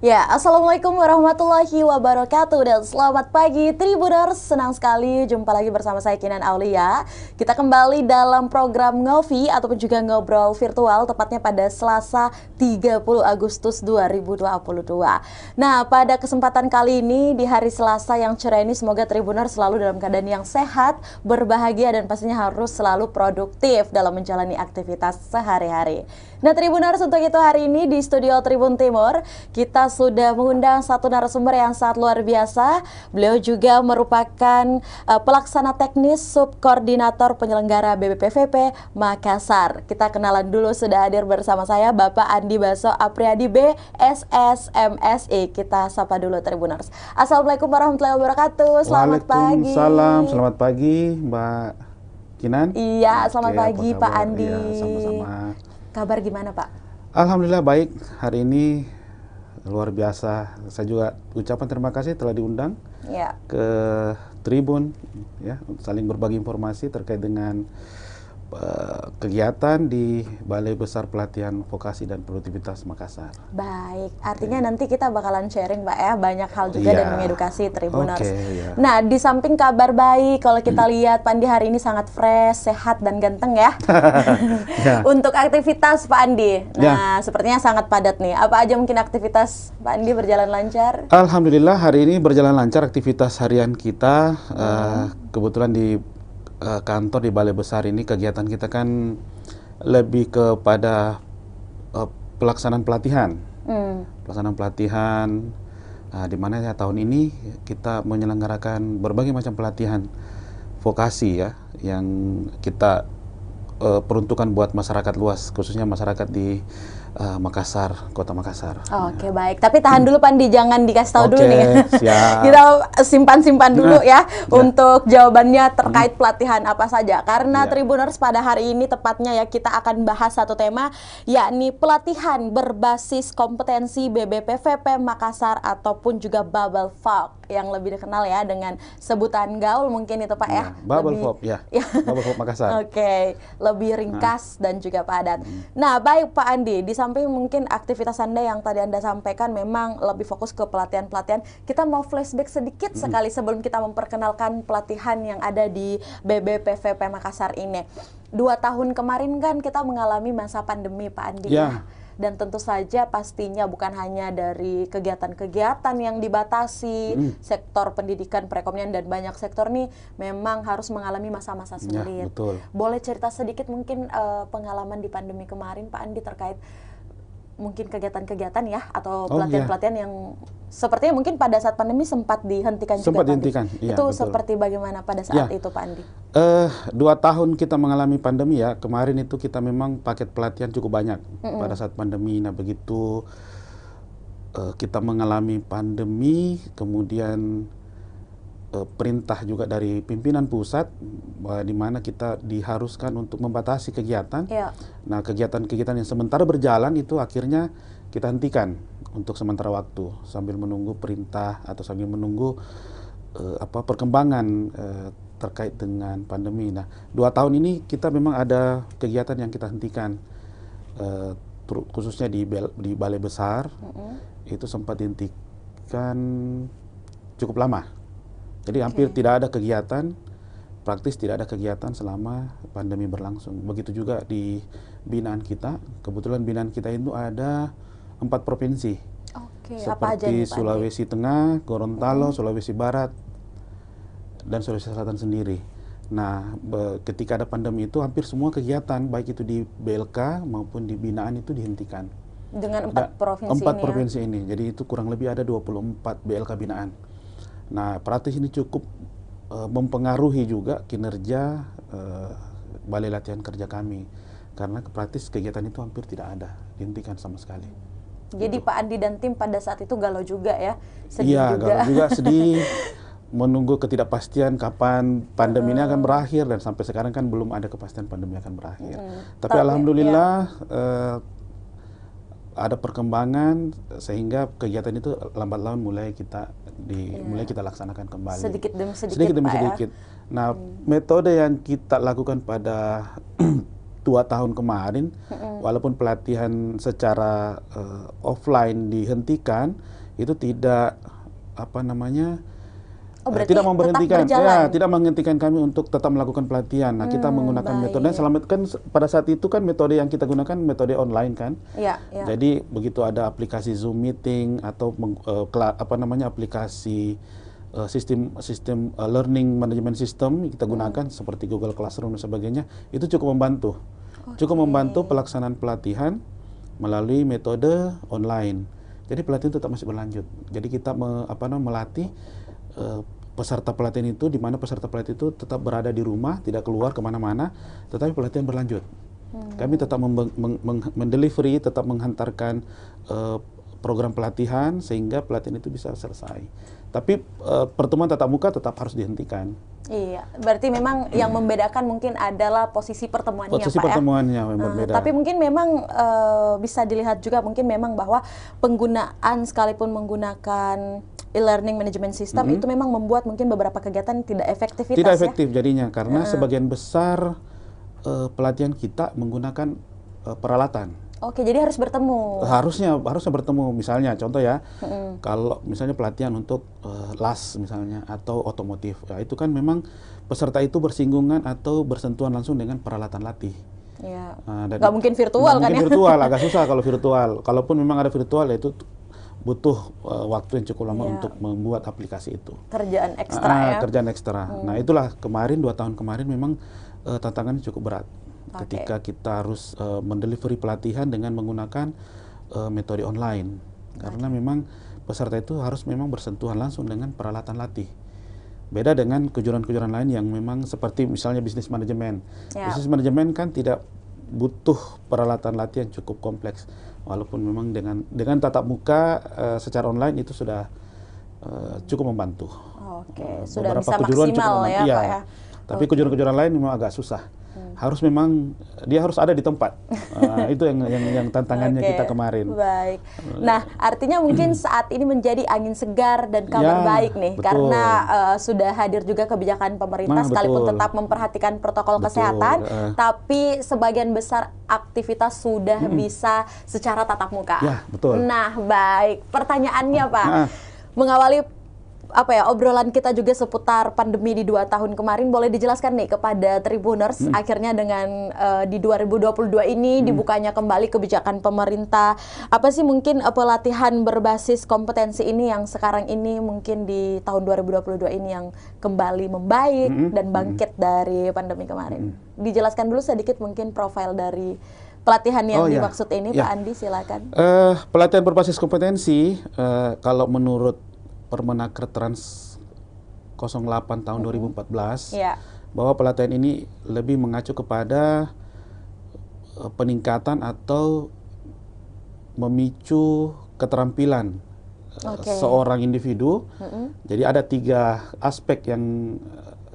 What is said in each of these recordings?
Ya, Assalamualaikum warahmatullahi wabarakatuh dan selamat pagi Tribuners. Senang sekali jumpa lagi bersama saya Kinan Aulia. Kita kembali dalam program Ngopi ataupun juga ngobrol virtual tepatnya pada Selasa 30 Agustus 2022. Nah, pada kesempatan kali ini di hari Selasa yang cerah ini semoga Tribuners selalu dalam keadaan yang sehat, berbahagia dan pastinya harus selalu produktif dalam menjalani aktivitas sehari-hari. Nah, Tribuners, untuk itu hari ini di studio Tribun Timur kita sudah mengundang satu narasumber yang sangat luar biasa. Beliau juga merupakan pelaksana teknis subkoordinator penyelenggara BBPVP Makassar. Kita kenalan dulu, sudah hadir bersama saya Bapak Andi Baso Apriyadi B, SSMSI. Kita sapa dulu Tribuners. Assalamualaikum warahmatullahi wabarakatuh. Selamat pagi. Waalaikumsalam, selamat pagi Mbak Kinan. Iya, selamat pagi Pak Andi. Iya, sama-sama. Kabar gimana Pak? Alhamdulillah baik. Hari ini luar biasa. Saya juga ucapan terima kasih telah diundang ke Tribun, ya, saling berbagi informasi terkait dengan kegiatan di Balai Besar Pelatihan Vokasi dan Produktivitas Makassar. Baik, artinya nanti kita bakalan sharing Pak ya, banyak hal juga dan mengedukasi Tribuners. Nah, di samping kabar baik, kalau kita lihat Pak Andi hari ini sangat fresh, sehat dan ganteng ya. Untuk aktivitas Pak Andi, nah sepertinya sangat padat nih. Apa aja mungkin aktivitas Pak Andi berjalan lancar? Alhamdulillah hari ini berjalan lancar aktivitas harian kita. Kebetulan di kantor di Balai Besar ini kegiatan kita kan lebih kepada pelaksanaan pelatihan. Pelaksanaan pelatihan di mana ya tahun ini kita menyelenggarakan berbagai macam pelatihan vokasi ya yang kita peruntukan buat masyarakat luas, khususnya masyarakat di Makassar, Kota Makassar. Oke, baik. Tapi tahan dulu Pandi, jangan dikasih tahu dulu nih. Siap. Kita simpan-simpan dulu ya untuk jawabannya terkait pelatihan apa saja. Karena Tribuners pada hari ini tepatnya ya kita akan bahas satu tema, yakni pelatihan berbasis kompetensi BBPVP Makassar ataupun juga Bubble Folk yang lebih dikenal ya dengan sebutan gaul mungkin itu Pak ya. Bubble Folk ya. Bubble Folk Makassar. Oke, lebih ringkas dan juga padat. Nah, baik Pak Andi, di samping mungkin aktivitas Anda yang tadi Anda sampaikan memang lebih fokus ke pelatihan-pelatihan, kita mau flashback sedikit sekali sebelum kita memperkenalkan pelatihan yang ada di BBPVP Makassar ini. 2 tahun kemarin kan kita mengalami masa pandemi Pak Andi ya. Dan tentu saja pastinya bukan hanya dari kegiatan-kegiatan yang dibatasi, sektor pendidikan, perekonomian dan banyak sektor nih memang harus mengalami masa-masa sulit. Betul. Boleh cerita sedikit mungkin pengalaman di pandemi kemarin Pak Andi terkait mungkin kegiatan-kegiatan ya atau pelatihan-pelatihan yang sepertinya mungkin pada saat pandemi sempat dihentikan juga. Iya, itu betul. Seperti bagaimana pada saat itu Pak Andi? 2 tahun kita mengalami pandemi ya. Kemarin itu kita memang paket pelatihan cukup banyak pada saat pandemi. Nah begitu kita mengalami pandemi, kemudian perintah juga dari pimpinan pusat di mana kita diharuskan untuk membatasi kegiatan. Nah, kegiatan-kegiatan yang sementara berjalan itu akhirnya kita hentikan untuk sementara waktu sambil menunggu perintah atau sambil menunggu perkembangan terkait dengan pandemi. Nah, 2 tahun ini kita memang ada kegiatan yang kita hentikan, khususnya di Balai Besar. Itu sempat dihentikan cukup lama. Jadi hampir tidak ada kegiatan, praktis tidak ada kegiatan selama pandemi berlangsung. Begitu juga di binaan kita. Kebetulan binaan kita itu ada 4 provinsi. Seperti apa aja nih, Sulawesi Tengah, Gorontalo, Sulawesi Barat, dan Sulawesi Selatan sendiri. Nah, ketika ada pandemi itu hampir semua kegiatan baik itu di BLK maupun di binaan itu dihentikan. Dengan 4 provinsi ini. Jadi itu kurang lebih ada 24 BLK binaan. Nah, praktis ini cukup mempengaruhi juga kinerja balai latihan kerja kami. Karena praktis kegiatan itu hampir tidak ada, dihentikan sama sekali. Jadi Pak Andi dan tim pada saat itu galau juga ya? Sedih juga. Galau juga, sedih. Menunggu ketidakpastian kapan pandemi ini akan berakhir. Dan sampai sekarang kan belum ada kepastian pandemi akan berakhir. Tapi alhamdulillah ada perkembangan sehingga kegiatan itu lambat laun mulai kita laksanakan kembali. Sedikit demi sedikit. Nah, metode yang kita lakukan pada 7 2 tahun kemarin, walaupun pelatihan secara offline dihentikan, itu tidak apa namanya berarti tidak memberhentikan, tetap berjalan? tidak menghentikan kami untuk tetap melakukan pelatihan. Nah, kita menggunakan metode selamat kan pada saat itu kan metode yang kita gunakan metode online kan. Iya. Jadi begitu ada aplikasi Zoom meeting atau aplikasi sistem learning management system kita gunakan seperti Google Classroom dan sebagainya, itu cukup membantu. Cukup membantu pelaksanaan pelatihan melalui metode online. Jadi pelatihan tetap masih berlanjut. Jadi kita melatih peserta pelatihan itu, di mana peserta pelatihan itu tetap berada di rumah, tidak keluar kemana-mana, tetapi pelatihan berlanjut. Kami tetap mendelivery, tetap menghantarkan program pelatihan sehingga pelatihan itu bisa selesai. Tapi pertemuan tatap muka tetap harus dihentikan. Iya, berarti memang yang membedakan mungkin adalah posisi pertemuannya, posisi Pak, pertemuannya ya? yang berbeda. Tapi mungkin memang bisa dilihat juga mungkin memang bahwa penggunaan sekalipun menggunakan e-learning management system itu memang membuat mungkin beberapa kegiatan tidak efektivitas. Tidak efektif jadinya karena sebagian besar pelatihan kita menggunakan peralatan. Oke, jadi harus bertemu. Harusnya bertemu. Misalnya contoh ya, kalau misalnya pelatihan untuk las misalnya atau otomotif, ya itu kan memang peserta itu bersinggungan atau bersentuhan langsung dengan peralatan latih. Ya. Nggak mungkin virtual kan ya? Virtual agak susah kalau virtual. Kalaupun memang ada virtual, ya itu butuh waktu yang cukup lama untuk membuat aplikasi itu. Kerjaan ekstra ya? Kerjaan ekstra. Nah itulah kemarin 2 tahun kemarin memang tantangannya cukup berat. Ketika kita harus mendelivery pelatihan dengan menggunakan metode online. Karena memang peserta itu harus memang bersentuhan langsung dengan peralatan latih. Beda dengan kejuaraan-kejuaraan lain yang memang seperti misalnya bisnis manajemen. Bisnis manajemen kan tidak butuh peralatan latih yang cukup kompleks. Walaupun memang dengan tatap muka secara online itu sudah cukup membantu. Oke, sudah bisa maksimal ya, Pak ya. Tapi kejuaraan-kejuaraan lain memang agak susah. Harus memang dia harus ada di tempat. Itu yang tantangannya kita kemarin. Baik. Nah, artinya mungkin saat ini menjadi angin segar dan kabar baik nih, karena sudah hadir juga kebijakan pemerintah sekalipun tetap memperhatikan protokol kesehatan, tapi sebagian besar aktivitas sudah bisa secara tatap muka. Ya, betul. Nah, baik. Pertanyaannya, Pak, mengawali obrolan kita juga seputar pandemi di 2 tahun kemarin, boleh dijelaskan nih kepada Tribuners akhirnya dengan di 2022 ini dibukanya kembali kebijakan pemerintah, apa sih mungkin pelatihan berbasis kompetensi ini yang sekarang ini mungkin di tahun 2022 ini yang kembali membaik dan bangkit dari pandemi kemarin. Dijelaskan dulu sedikit mungkin profil dari pelatihan yang dimaksud ini, Pak Andi, silakan. Pelatihan berbasis kompetensi kalau menurut Permenaker Trans 08 tahun 2014 bahwa pelatihan ini lebih mengacu kepada peningkatan atau memicu keterampilan seorang individu. Jadi ada 3 aspek yang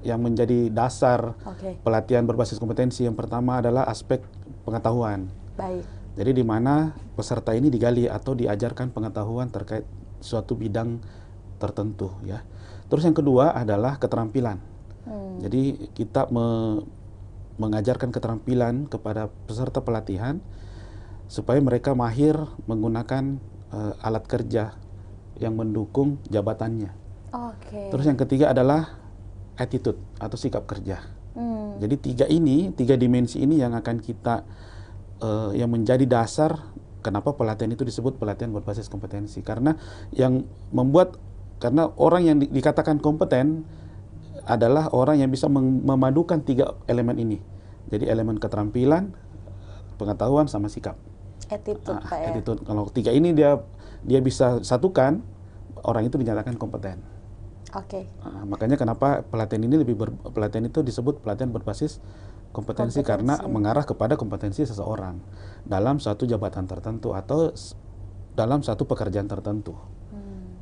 menjadi dasar pelatihan berbasis kompetensi. Yang pertama adalah aspek pengetahuan. Baik. Jadi di mana peserta ini digali atau diajarkan pengetahuan terkait suatu bidang tertentu ya. Terus yang kedua adalah keterampilan. Jadi kita mengajarkan keterampilan kepada peserta pelatihan supaya mereka mahir menggunakan alat kerja yang mendukung jabatannya. Terus yang ketiga adalah attitude atau sikap kerja. Jadi 3 dimensi ini yang akan kita yang menjadi dasar kenapa pelatihan itu disebut pelatihan berbasis kompetensi. Karena orang yang dikatakan kompeten adalah orang yang bisa memadukan 3 elemen ini. Jadi elemen keterampilan, pengetahuan, sama sikap. Attitude, Pak ya. Attitude. Kalau 3 ini dia bisa satukan, orang itu dinyatakan kompeten. Makanya kenapa pelatihan itu disebut pelatihan berbasis kompetensi karena mengarah kepada kompetensi seseorang dalam suatu jabatan tertentu atau dalam satu pekerjaan tertentu.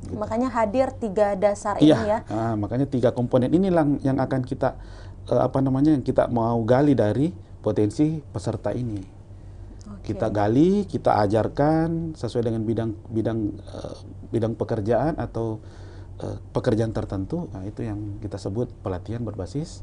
Gitu. Makanya hadir 3 dasar ini ya. Makanya 3 komponen inilah yang akan kita yang kita mau gali dari potensi peserta ini. Kita gali, kita ajarkan sesuai dengan bidang pekerjaan atau pekerjaan tertentu. Nah, itu yang kita sebut pelatihan berbasis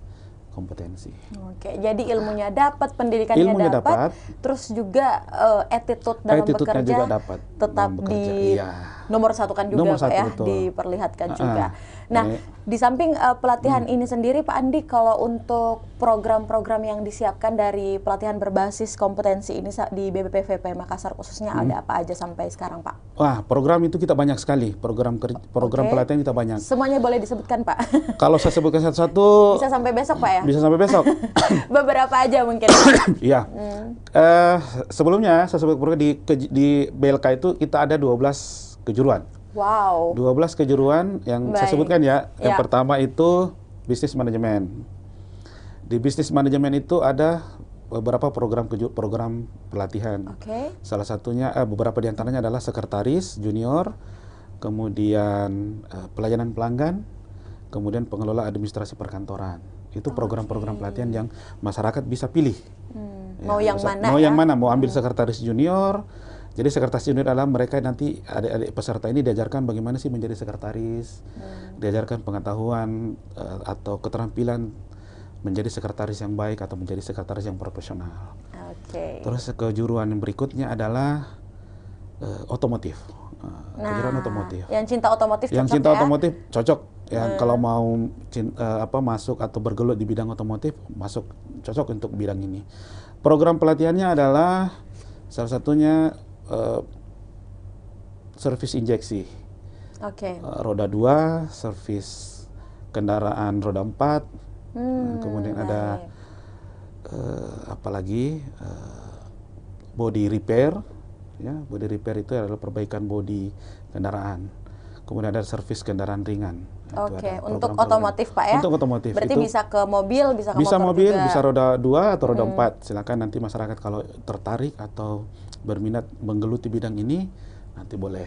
kompetensi. Oke, jadi ilmunya dapat, pendidikannya dapat, terus juga attitude dalam Attitude-nya bekerja juga dapat tetap dalam bekerja. di Iya. nomor satukan juga Nomor Pak satu, ya, betul. diperlihatkan juga. Nah, Baik. di samping pelatihan ini sendiri Pak Andi, kalau untuk program-program yang disiapkan dari pelatihan berbasis kompetensi ini di BPPVP Makassar khususnya ada apa aja sampai sekarang Pak? Wah, program itu kita banyak sekali, program Oke. pelatihan kita banyak. Semuanya boleh disebutkan Pak? Kalau saya sebutkan satu-satu, Bisa sampai besok Pak ya? bisa sampai besok. Beberapa aja mungkin Pak. Iya. Sebelumnya saya sebut di BLK itu kita ada 12 kejuruan. Wow. 12 kejuruan yang saya Baik. sebutkan ya. Yang Ya. pertama itu bisnis manajemen. Di bisnis manajemen itu ada beberapa program pelatihan. Oke. Salah satunya beberapa di antaranya adalah sekretaris junior, kemudian pelayanan pelanggan, kemudian pengelola administrasi perkantoran. Itu program-program pelatihan yang masyarakat bisa pilih. Mau yang mana Mau ya? yang mana? Mau ambil sekretaris junior. Jadi sekretaris junior adalah mereka nanti adik-adik peserta ini diajarkan bagaimana sih menjadi sekretaris, diajarkan pengetahuan atau keterampilan menjadi sekretaris yang baik atau menjadi sekretaris yang profesional. Oke. Terus kejuruan yang berikutnya adalah otomotif. Kejuruan otomotif. Yang cinta otomotif Yang cocok cinta ya? otomotif cocok. Yang kalau mau masuk atau bergelut di bidang otomotif cocok untuk bidang ini. Program pelatihannya adalah salah satunya servis injeksi. Oke. Roda 2, servis kendaraan roda 4. Kemudian ada apalagi body repair, ya. Body repair itu adalah perbaikan bodi kendaraan. Kemudian ada servis kendaraan ringan. Itu Oke, ada untuk program-program. otomotif Pak ya? Untuk otomotif. Berarti itu bisa ke mobil, bisa ke bisa motor mobil, juga. bisa roda 2 atau roda 4. Silakan nanti masyarakat kalau tertarik atau berminat menggeluti bidang ini, nanti boleh.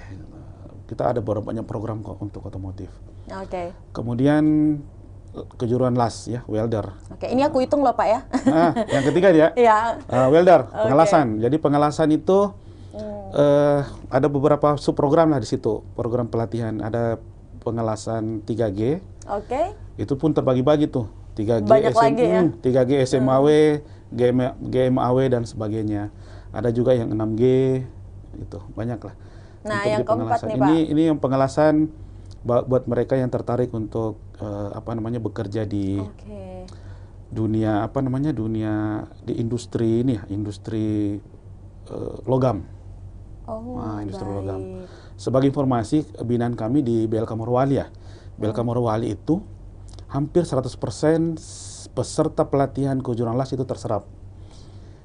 Kita ada beberapa banyak program kok untuk otomotif. Oke. Kemudian kejuruan las ya, welder. Oke, ini aku hitung loh Pak ya. Yang ketiga ya, Iya. welder, pengelasan. Jadi pengelasan itu ada beberapa subprogram lah di situ. Program pelatihan ada pengelasan 3G. Oke. Itu pun terbagi-bagi tuh. 3G Banyak lagi ya? 3G SMAW, GMAW dan sebagainya. Ada juga yang 6G itu, banyak lah. Nah, Untuk yang di keempat pengelasan. nih, Pak. Ini yang pengelasan buat mereka yang tertarik untuk bekerja di Oke. dunia dunia di industri ini ya, industri logam. Oh, Industri baik. logam. Sebagai informasi, binaan kami di BLK Morowali ya. BLK Morowali itu hampir 100% peserta pelatihan kejuruan las itu terserap.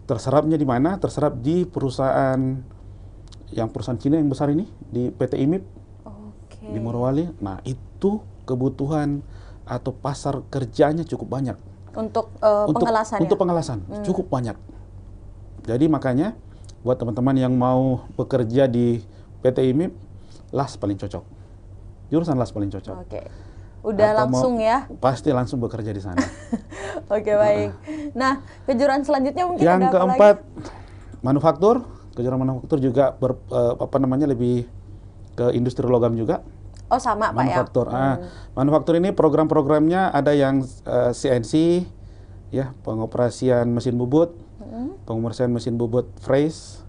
Terserapnya di mana? Terserap di perusahaan Cina yang besar ini, di PT IMIP Oke. di Morowali. Nah, itu kebutuhan atau pasar kerjanya cukup banyak. Untuk pengelasan Untuk ya? pengelasan cukup banyak. Jadi makanya buat teman-teman yang mau bekerja di PT IMIP, las paling cocok. Jurusan las paling cocok. Oke. Udah Atau langsung ya? Pasti langsung bekerja di sana. Oke, baik. Nah, kejuruan selanjutnya mungkin Yang ada apa keempat, lagi? manufaktur. Kejuruan manufaktur juga lebih ke industri logam juga. Oh, sama Pak ya? Manufaktur. Manufaktur ini program-programnya ada yang CNC, ya, pengoperasian mesin bubut, pengoperasian mesin bubut freeze.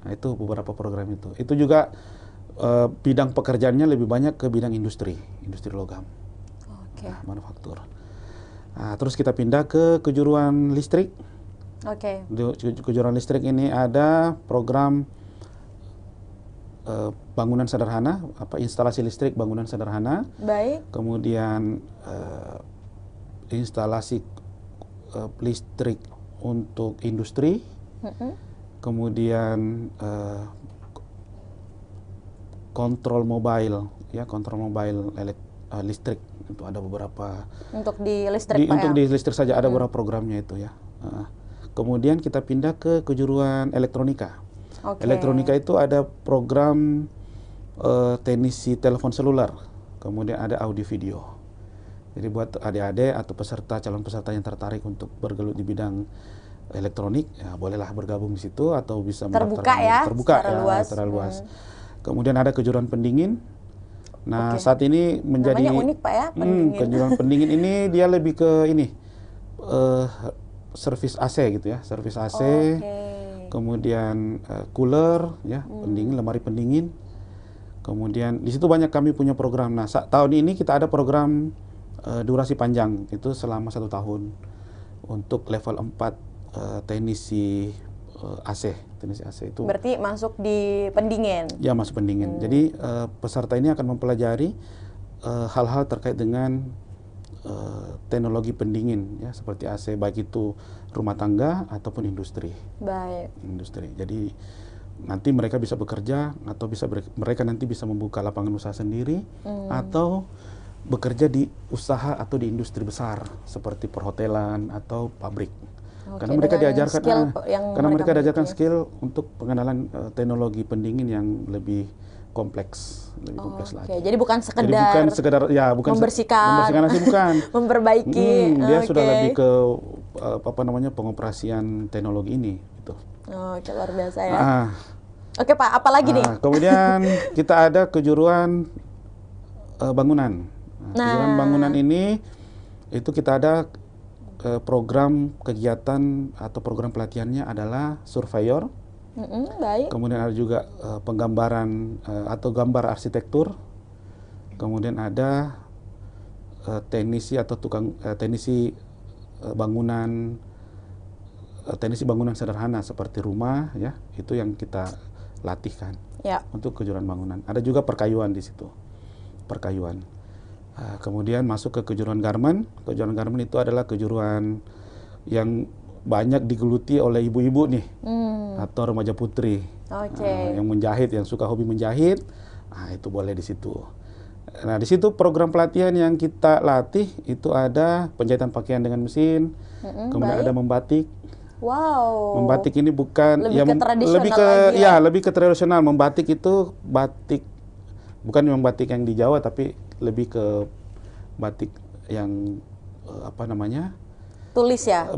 Nah, itu beberapa program itu. Itu juga bidang pekerjaannya lebih banyak ke bidang industri logam. Oke. Nah, manufaktur. Nah, terus kita pindah ke kejuruan listrik. Oke. Di kejuruan listrik ini ada program bangunan sederhana, instalasi listrik bangunan sederhana. Baik. Kemudian instalasi listrik untuk industri. Kemudian kontrol mobile listrik, itu ada beberapa. Untuk di listrik Pak Untuk ya? di listrik saja ada beberapa programnya itu ya. Kemudian kita pindah ke kejuruan elektronika. Oke. Elektronika itu ada program teknisi telepon seluler, kemudian ada audio video. Jadi buat adik-adik atau calon peserta yang tertarik untuk bergelut di bidang elektronik, ya bolehlah bergabung di situ atau bisa Terbuka ya, secara luas. Kemudian ada kejuruan pendingin. Nah, Oke. saat ini menjadi Namanya unik Pak ya, pendingin. kejuruan pendingin ini dia lebih ke eh, servis AC gitu ya, servis AC, kemudian cooler ya, pendingin, lemari pendingin. Kemudian di situ banyak kami punya program. Nah, tahun ini kita ada program durasi panjang, itu selama 1 tahun untuk level 4 teknisi AC. Teknisi AC itu berarti masuk di pendingin? Ya, masuk pendingin. Jadi peserta ini akan mempelajari hal-hal terkait dengan teknologi pendingin ya, seperti AC, baik itu rumah tangga ataupun industri. Baik. Industri. Jadi nanti mereka bisa bekerja atau mereka nanti bisa membuka lapangan usaha sendiri atau bekerja di usaha atau di industri besar seperti perhotelan atau pabrik. Karena mereka diajarkan skill untuk pengenalan teknologi pendingin yang lebih kompleks lagi. Jadi bukan sekedar membersihkan AC, bukan. memperbaiki. Dia sudah lebih ke pengoperasian teknologi ini gitu. Oke, luar biasa ya. Oke Pak, apa lagi nih? Kemudian kita ada kejuruan bangunan. Kejuruan bangunan ini itu kita ada program kegiatan atau program pelatihannya adalah surveyor. Baik. Kemudian ada juga penggambaran atau gambar arsitektur. Kemudian ada teknisi atau teknisi bangunan sederhana seperti rumah ya, itu yang kita latihkan untuk kejuruan bangunan. Ada juga perkayuan di situ, perkayuan. Kemudian masuk ke kejuruan garmen. Kejuruan garmen itu adalah kejuruan yang banyak digeluti oleh ibu-ibu nih, atau remaja putri, yang menjahit, yang suka hobi menjahit. Itu boleh di situ. Nah, di situ program pelatihan yang kita latih itu ada penjahitan pakaian dengan mesin, kemudian ada membatik. Wow. Membatik ini bukan lebih ke tradisional. Membatik itu batik bukan membatik yang di Jawa, tapi lebih ke batik yang tulis ya.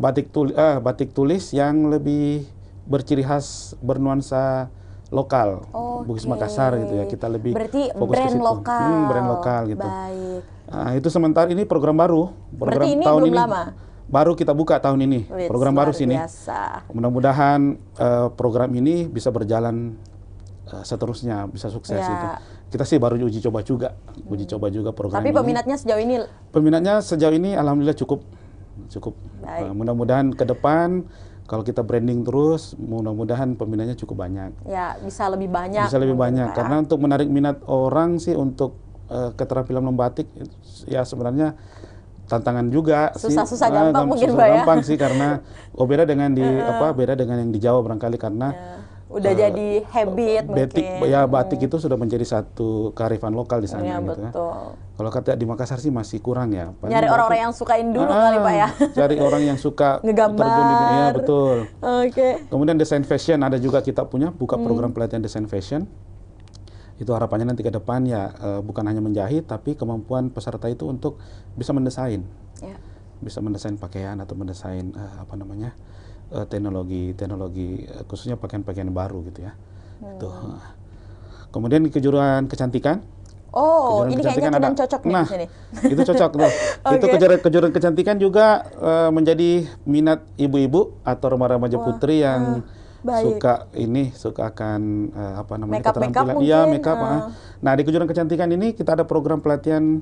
Batik tulis yang lebih berciri khas, bernuansa lokal, Bugis Makassar gitu ya. Kita lebih fokus ke situ. Brand lokal gitu. Baik. Itu sementara ini program baru. Berarti ini belum lama. Baru kita buka tahun ini. Program baru sini. Mudah-mudahan program ini bisa berjalan seterusnya, bisa sukses gitu. Kita sih baru uji coba juga program ini. Tapi peminatnya sejauh ini? Peminatnya sejauh ini alhamdulillah cukup. Mudah-mudahan ke depan kalau kita branding terus, mudah-mudahan peminatnya cukup banyak. Ya, bisa lebih banyak. Bisa lebih banyak. Karena untuk menarik minat orang sih untuk keterampilan membatik ya sebenarnya tantangan juga. Susah-susah gampang mungkin Pak ya. Gampang sih karena beda dengan beda dengan yang di Jawa barangkali karena udah jadi habit mungkin. Batik itu sudah menjadi satu kearifan lokal di sana gitu. Betul. Kalau kata di Makassar sih masih kurang ya. Nyari orang-orang yang sukain dulu kali Pak ya. Cari orang yang suka ngegambar. Iya, betul. Kemudian desain fashion ada juga kita punya buka program pelatihan desain fashion. Itu harapannya nanti ke depan ya bukan hanya menjahit tapi kemampuan peserta itu untuk bisa mendesain. Bisa mendesain pakaian atau mendesain teknologi khususnya pakaian-pakaian baru gitu ya. Kemudian di kejuruan kecantikan. Ini kayaknya Kinan cocok nih di sini. Itu cocok tuh. Itu kejuruan kecantikan juga menjadi minat ibu-ibu atau remaja putri yang suka akan keterampilan. Iya, makeup. Nah, di kejuruan kecantikan ini kita ada program pelatihan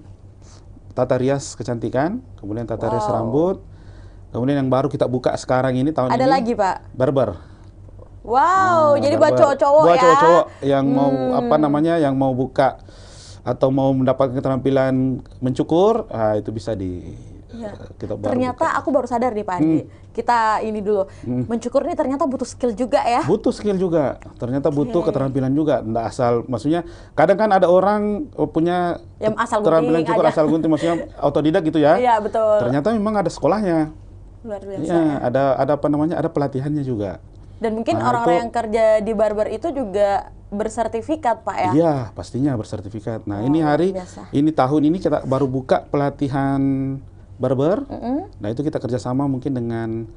tata rias kecantikan, kemudian tata rias rambut. Kemudian yang baru kita buka sekarang ini tahun ini. Ada lagi, Pak? Barber. Wow, jadi buat cowok-cowok ya. Buat cowok-cowok yang mau yang mau buka atau mau mendapatkan keterampilan mencukur, itu bisa kita baru ternyata buka. Aku baru sadar nih Pak Andi. Kita ini dulu. Mencukur ini ternyata butuh skill juga ya. Butuh skill juga. Ternyata butuh keterampilan juga. Nggak asal, maksudnya kadang kan ada orang punya yang asal keterampilan cukur asal gunting, maksudnya autodidak gitu ya. Iya, betul. Ternyata memang ada sekolahnya. Luar biasa. Iya, ada pelatihannya juga. Dan mungkin orang-orang yang kerja di barber itu juga bersertifikat Pak ya? Iya, pastinya bersertifikat. Nah, ini tahun ini kita baru buka pelatihan barber. Nah, itu kita kerjasama mungkin dengan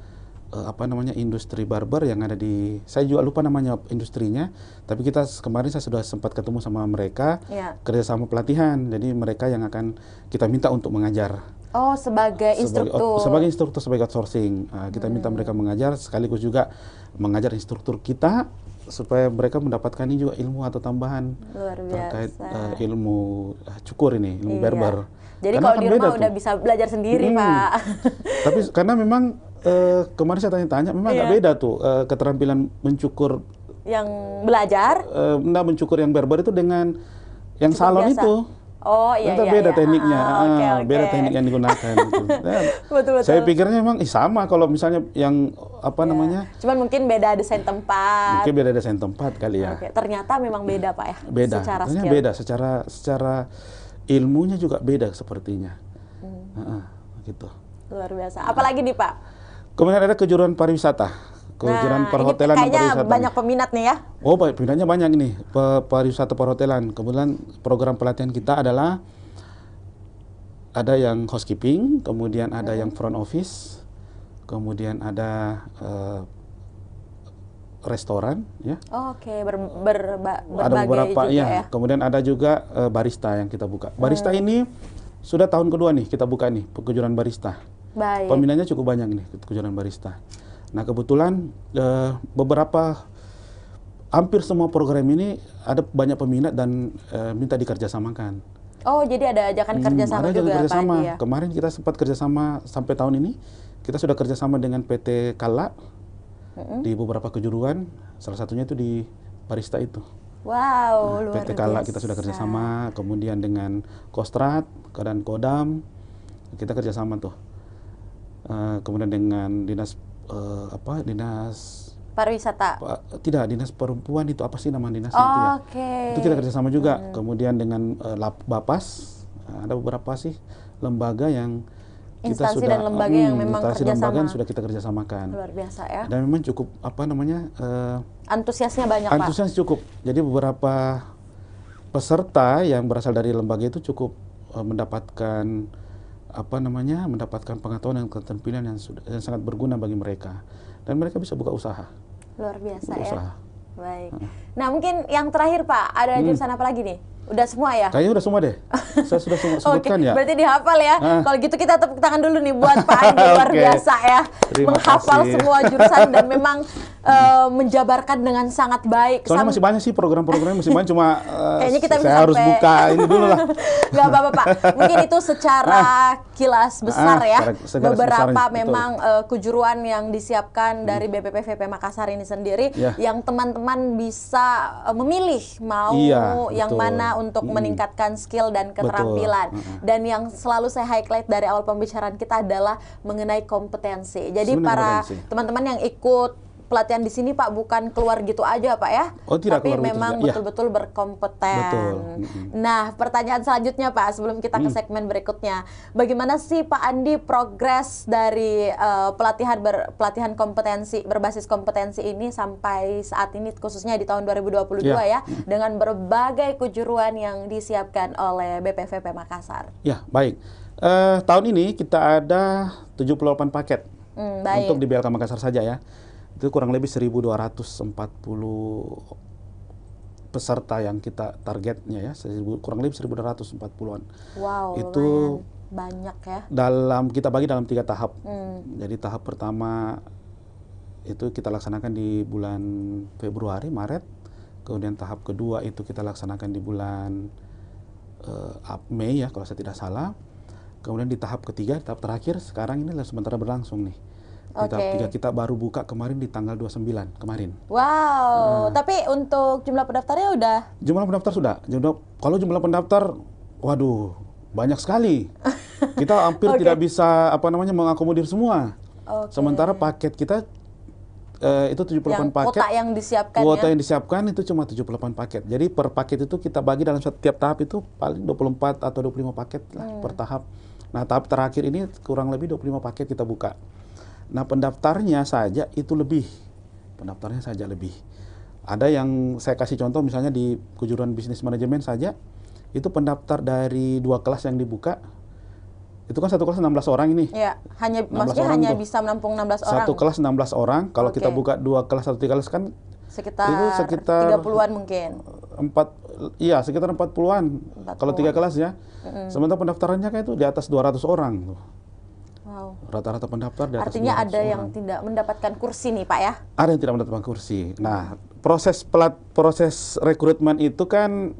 industri barber yang ada di, saya juga lupa namanya industrinya, tapi kemarin saya sudah sempat ketemu sama mereka, kerjasama pelatihan. Jadi mereka yang akan kita minta untuk mengajar. Oh, sebagai instruktur. Sebagai instruktur, sebagai outsourcing. Kita minta mereka mengajar, sekaligus juga mengajar instruktur kita supaya mereka mendapatkan ini juga ilmu atau tambahan Luar biasa. terkait ilmu cukur ini, ilmu berber. Jadi Karena kalau kan di rumah beda udah tuh. bisa belajar sendiri, Pak. Tapi karena memang kemarin saya tanya-tanya, memang agak beda tuh keterampilan mencukur Yang belajar. mencukur yang berber itu dengan yang Cukur salon biasa. itu. Oh iya, Ternyata iya, beda iya. tekniknya, Oke. beda teknik yang digunakan. Gitu. Dan Betul. saya pikirnya memang sama kalau misalnya yang apa namanya, Cuman mungkin beda desain tempat. mungkin beda desain tempat kali ya. Oke, ternyata memang beda, Pak ya. Beda, Secara ternyata skill. beda secara ilmunya juga beda sepertinya. Gitu. Luar biasa. Apalagi nih, Pak? Kemudian ada kejuruan pariwisata. Kejuruan perhotelan ini dan kayaknya pariwisata. banyak peminat nih ya. Oh, peminatnya banyak nih, pariwisata perhotelan. Kemudian program pelatihan kita adalah ada yang housekeeping, kemudian ada yang front office, kemudian ada restoran, ya. Oh, oke, Ada berbagai beberapa, juga ya. ya. Kemudian ada juga barista yang kita buka. Barista ini sudah tahun kedua nih kita buka nih kejuruan barista. Baik. Peminatnya cukup banyak nih kejuruan barista. Nah kebetulan hampir semua program ini ada banyak peminat dan minta dikerjasamakan. Oh, jadi ada ajakan kerjasama ada juga, kerjasama. Pak Andi ya? Kemarin kita sempat kerjasama sampai tahun ini. Kita sudah kerjasama dengan PT Kala di beberapa kejuruan. Salah satunya itu di barista itu. Wow, luar PT Kala biasa. kita sudah kerjasama. Kemudian dengan Kostrad dan Kodam kita kerjasama tuh. Kemudian dengan dinas Pariwisata. dinas perempuan itu apa sih nama dinasnya itu ya? Oke. Itu kita kerjasama juga. Kemudian dengan Bapas, ada beberapa sih lembaga yang kita Instansi sudah dan lembaga yang memang instansi dan lembaga kerjasama. yang sudah kita kerjasamakan. Luar biasa ya. Dan memang cukup Antusiasnya banyak, Pak. antusias cukup. Jadi beberapa peserta yang berasal dari lembaga itu cukup mendapatkan mendapatkan pengetahuan dan keterampilan yang sangat berguna bagi mereka, dan mereka bisa buka usaha. Luar biasa Buka ya. usaha. Baik. Nah, mungkin yang terakhir, Pak, ada jurusan apa lagi nih? Udah semua ya? Kayaknya udah semua deh. Saya sudah sebutkan ya. Berarti dihafal ya. Kalau gitu kita tepuk tangan dulu nih buat Pak Andi, luar Oke. biasa ya. Terima Menghafal kasih. semua jurusan dan memang menjabarkan dengan sangat baik. Soalnya masih banyak sih program-programnya, masih banyak, cuma Kayaknya kita bisa saya harus sampai- buka ini dulu lah. Nggak apa-apa, Pak. Mungkin itu secara kilas besar ya. secara Beberapa besar, memang kejuruan yang disiapkan dari BPPVP Makassar ini sendiri, Ya. yang teman-teman bisa memilih mau Iya, yang betul. mana untuk meningkatkan skill dan keterampilan. Dan yang selalu saya highlight dari awal pembicaraan kita adalah mengenai kompetensi. Jadi Sebenarnya para kompetensi. teman-teman yang ikut pelatihan di sini, Pak, bukan keluar gitu aja, Pak ya. Oh, tidak tapi keluar gitu memang juga. Iya. betul-betul berkompeten. Betul. Nah, pertanyaan selanjutnya, Pak, sebelum kita ke segmen berikutnya, bagaimana sih Pak Andi progres dari pelatihan kompetensi berbasis kompetensi ini sampai saat ini, khususnya di tahun 2022 ya, dengan berbagai kejuruan yang disiapkan oleh BPVP Makassar. Ya, baik. Tahun ini kita ada 78 paket Baik. untuk di BLK Makassar saja ya. Itu kurang lebih 1.240 peserta yang kita targetnya ya, kurang lebih 1.240-an. Wow, Itu lumayan banyak ya. kita bagi dalam 3 tahap. Jadi tahap pertama itu kita laksanakan di bulan Februari, Maret. Kemudian tahap kedua itu kita laksanakan di bulan Mei ya, kalau saya tidak salah. Kemudian di tahap ketiga, tahap terakhir sekarang ini sementara berlangsung nih. Di tahap Oke. 3 kita baru buka kemarin di tanggal 29 kemarin. Wow, tapi untuk jumlah pendaftarnya udah Jumlah pendaftar sudah. Kalau jumlah pendaftar, waduh, banyak sekali. Kita hampir tidak bisa mengakomodir semua. Oke. Sementara paket kita itu 78 yang paket. kuota yang disiapkan Kuota ya. yang disiapkan itu cuma 78 paket. Jadi per paket itu kita bagi dalam setiap tahap itu paling 24 atau 25 paket lah per tahap. Nah, tahap terakhir ini kurang lebih 25 paket kita buka. Nah, pendaftarnya saja itu lebih. Pendaftarnya saja lebih. Ada yang saya kasih contoh misalnya di kejuruan bisnis manajemen saja, itu pendaftar dari 2 kelas yang dibuka, itu kan satu kelas 16 orang ini. Ya, 16 maksudnya orang hanya tuh. bisa menampung 16 orang. Satu kelas 16 orang, kalau kita Oke. buka 2 kelas, 1 kelas kan sekitar, itu sekitar 30-an mungkin. iya sekitar 40-an kalau 3 kelas ya. Sementara pendaftarannya kayak itu di atas 200 orang tuh. Wow. Rata-rata pendaftar di atas Artinya 200 ada orang. yang tidak mendapatkan kursi nih Pak ya? Ada yang tidak mendapatkan kursi. Nah, proses rekrutmen itu kan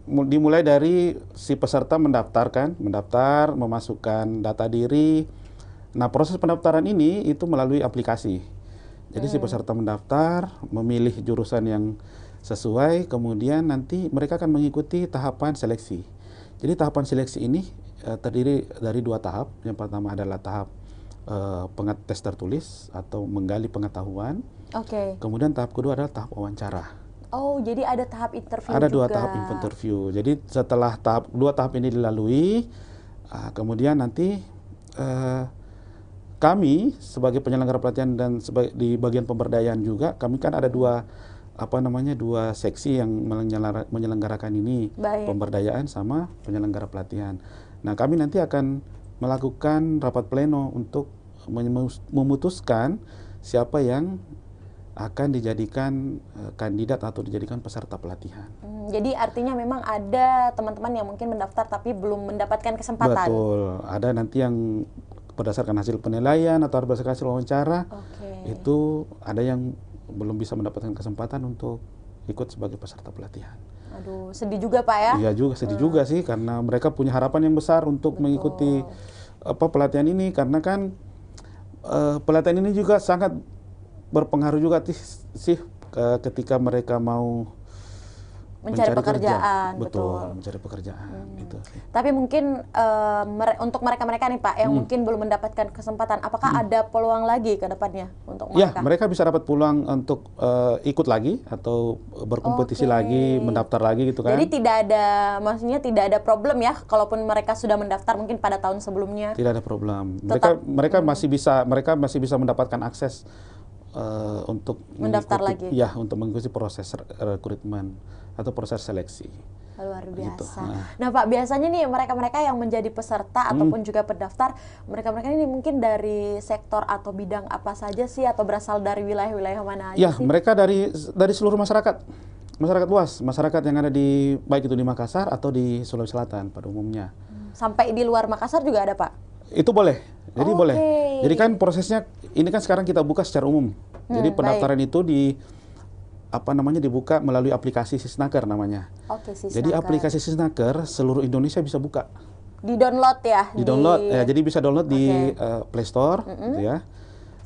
dimulai dari si peserta mendaftar, memasukkan data diri. Nah, proses pendaftaran ini itu melalui aplikasi. Jadi si peserta mendaftar, memilih jurusan yang sesuai, kemudian nanti mereka akan mengikuti tahapan seleksi. Jadi tahapan seleksi ini terdiri dari 2 tahap. Yang pertama adalah tahap tes tertulis atau menggali pengetahuan. Oke. Kemudian tahap kedua adalah tahap wawancara. Oh, jadi ada tahap interview Ada juga. 2 tahap interview. Jadi setelah 2 tahap ini dilalui, kemudian nanti kami sebagai penyelenggara pelatihan dan di bagian pemberdayaan juga, kami kan ada 2 seksi yang menyelenggarakan ini. Baik. Pemberdayaan sama penyelenggara pelatihan. Nah, kami nanti akan melakukan rapat pleno untuk memutuskan siapa yang akan dijadikan kandidat atau dijadikan peserta pelatihan. Jadi artinya memang ada teman-teman yang mungkin mendaftar tapi belum mendapatkan kesempatan. Betul, ada nanti yang berdasarkan hasil penilaian atau berdasarkan hasil wawancara, itu ada yang belum bisa mendapatkan kesempatan untuk ikut sebagai peserta pelatihan. Aduh, sedih juga Pak ya? Iya juga, sedih juga sih, karena mereka punya harapan yang besar untuk mengikuti pelatihan ini, karena kan pelatihan ini juga sangat berpengaruh juga sih ketika mereka mau mencari pekerjaan, betul, mencari pekerjaan gitu. Tapi mungkin untuk mereka-mereka nih Pak yang mungkin belum mendapatkan kesempatan, apakah ada peluang lagi ke depannya untuk mereka? Ya, mereka bisa dapat peluang untuk ikut lagi atau berkompetisi lagi, mendaftar lagi gitu kan. Jadi maksudnya tidak ada problem ya, kalaupun mereka sudah mendaftar mungkin pada tahun sebelumnya. Tidak ada problem. Mereka masih bisa mendapatkan akses untuk mendaftar lagi. Ya, untuk mengikuti proses rekrutmen atau proses seleksi. Luar biasa. Gitu. Nah Pak, biasanya nih mereka-mereka yang menjadi peserta ataupun juga pendaftar, mereka-mereka ini mungkin dari sektor atau bidang apa saja sih, atau berasal dari wilayah-wilayah mana aja ya, sih? mereka dari seluruh masyarakat luas, masyarakat yang ada di baik itu di Makassar atau di Sulawesi Selatan pada umumnya. Sampai di luar Makassar juga ada Pak? Itu boleh. Jadi boleh. Jadi kan prosesnya ini kan sekarang kita buka secara umum. Jadi pendaftaran itu dibuka melalui aplikasi Sisnaker namanya. Oke, Sisnaker. Jadi aplikasi Sisnaker seluruh Indonesia bisa buka. Di-download ya? Di-download, ya, jadi bisa download di Play Store, gitu ya.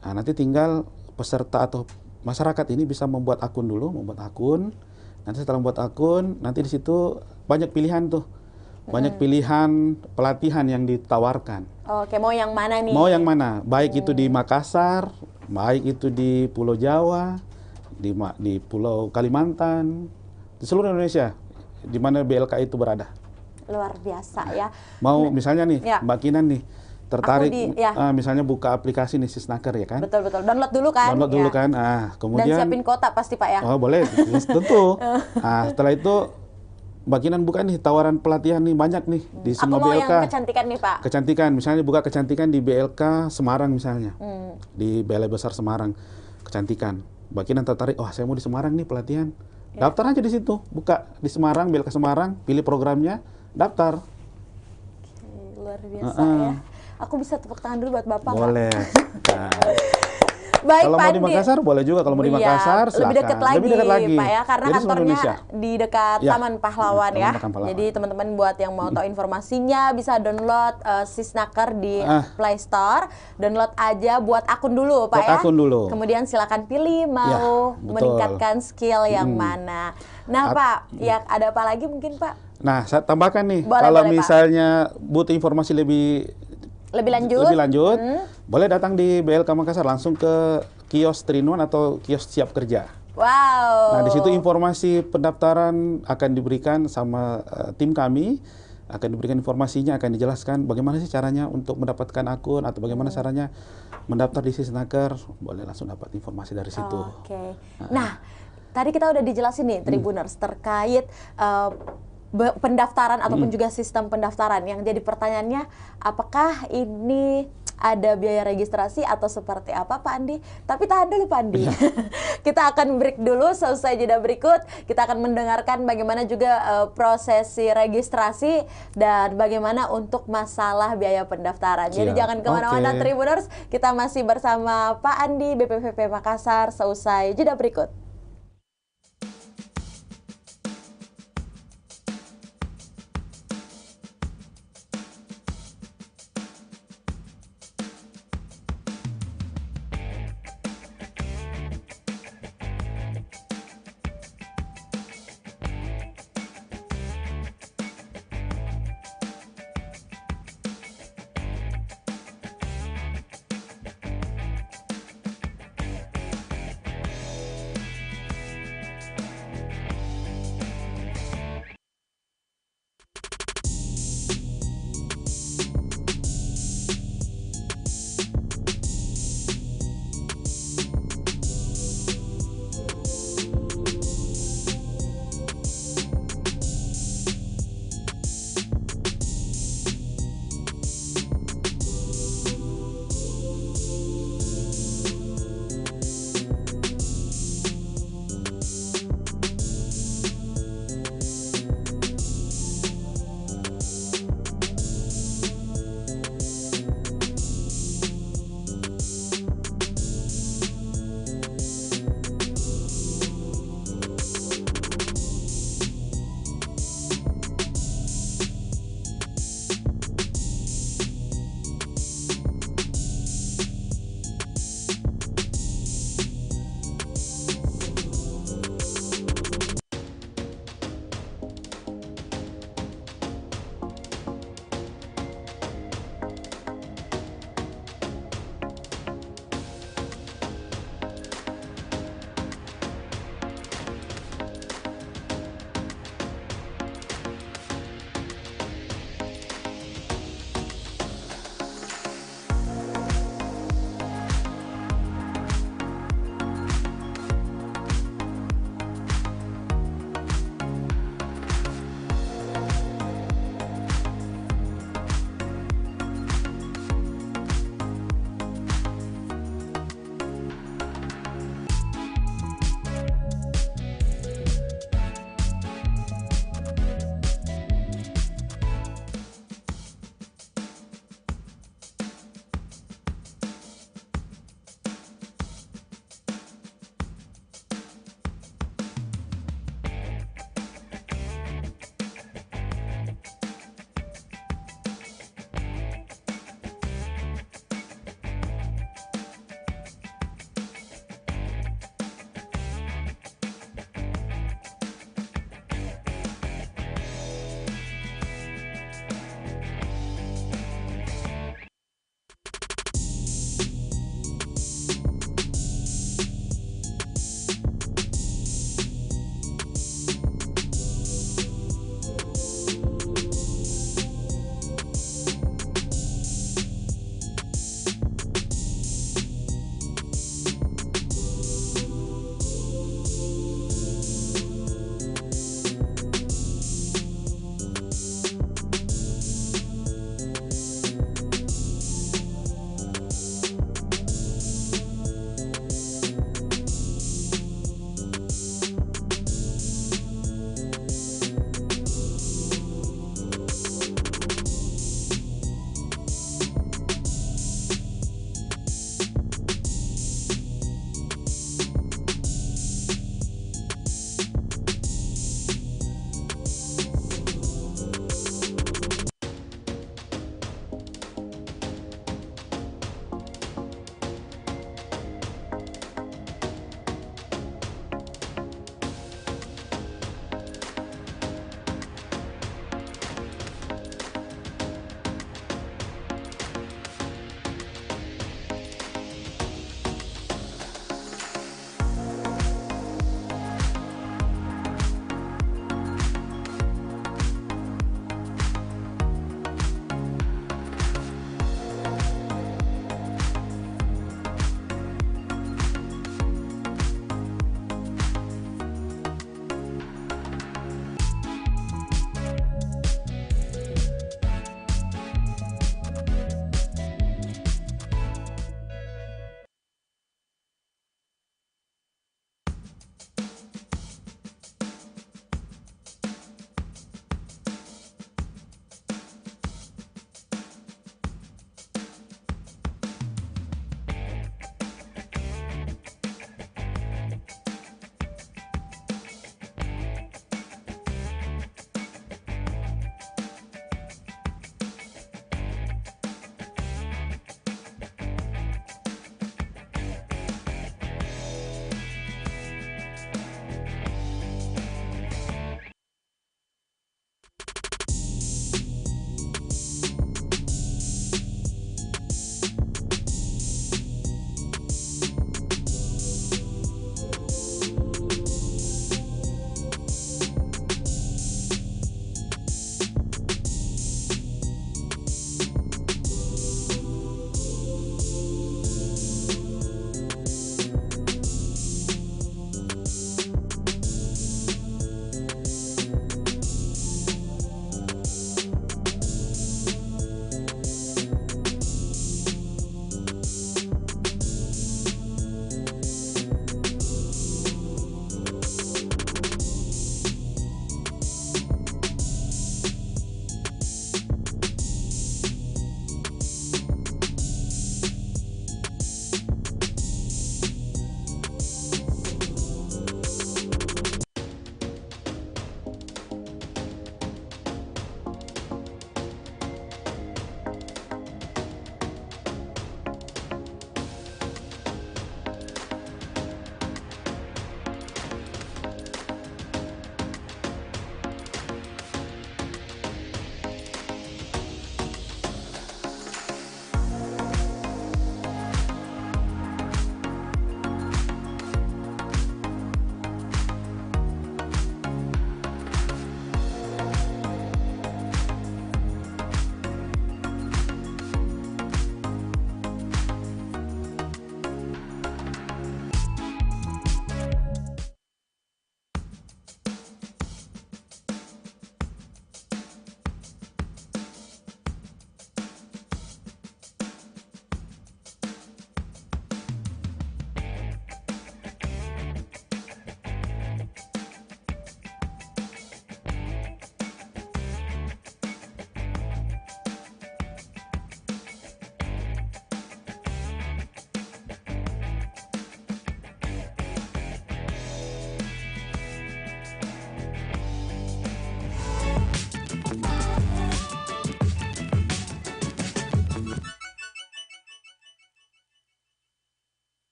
Nah, nanti tinggal peserta atau masyarakat ini bisa membuat akun dulu, Nanti setelah membuat akun, nanti di situ banyak pilihan tuh. Banyak pilihan pelatihan yang ditawarkan. Oke, mau yang mana nih? Mau yang mana? Baik itu di Makassar, baik itu di Pulau Jawa, di Pulau Kalimantan, di seluruh Indonesia, di mana BLK itu berada. Luar biasa ya. Mau misalnya nih, ya. Mbak Kinan nih, tertarik misalnya buka aplikasi nih Sisnaker ya kan? Betul. Download dulu kan? Download dulu kan. Kemudian dan siapin kuota pasti Pak ya? Oh boleh, tentu. Setelah itu Mbak Kinan buka nih tawaran pelatihan nih banyak nih di semua Aku mau BLK. yang kecantikan nih Pak. Kecantikan, misalnya buka kecantikan di BLK Semarang misalnya, di Balai Besar Semarang, kecantikan. Mbak Kinan tertarik, saya mau di Semarang nih pelatihan. Daftar aja di situ, buka di Semarang, BLK Semarang, pilih programnya, daftar. Luar biasa ya. Aku bisa tepuk tangan dulu buat Bapak. Boleh. Baik, kalau mau di Makassar boleh juga, kalau mau di Makassar silakan. Lebih dekat lagi Pak ya, karena jadi kantornya di dekat Taman Pahlawan ya. Jadi teman-teman buat yang mau tahu informasinya bisa download Sisnaker di Play Store. Download aja, buat akun dulu Pak ya. Akun dulu. Kemudian silakan pilih mau meningkatkan skill yang mana. Nah Pak, ya ada apa lagi mungkin Pak? Nah, saya tambahkan nih, boleh, kalau boleh, misalnya butuh informasi lebih lanjut, boleh datang di BLK Makassar langsung ke kios 3-in-1 atau kios siap kerja. Wow. Nah, di situ informasi pendaftaran akan diberikan sama tim kami, akan diberikan informasinya, akan dijelaskan bagaimana sih caranya untuk mendapatkan akun atau bagaimana caranya mendaftar di Sisnaker. Boleh langsung dapat informasi dari situ. Oke. Nah, tadi kita udah dijelasin nih Tribuners terkait pendaftaran ataupun juga sistem pendaftaran. Yang jadi pertanyaannya, apakah ini ada biaya registrasi atau seperti apa Pak Andi? Tapi tahan dulu Pak Andi. Kita akan break dulu, selesai jeda berikut kita akan mendengarkan bagaimana juga prosesi registrasi dan bagaimana untuk masalah biaya pendaftaran. Jadi jangan kemana-mana Tribuners, kita masih bersama Pak Andi BPPP Makassar seusai jeda berikut.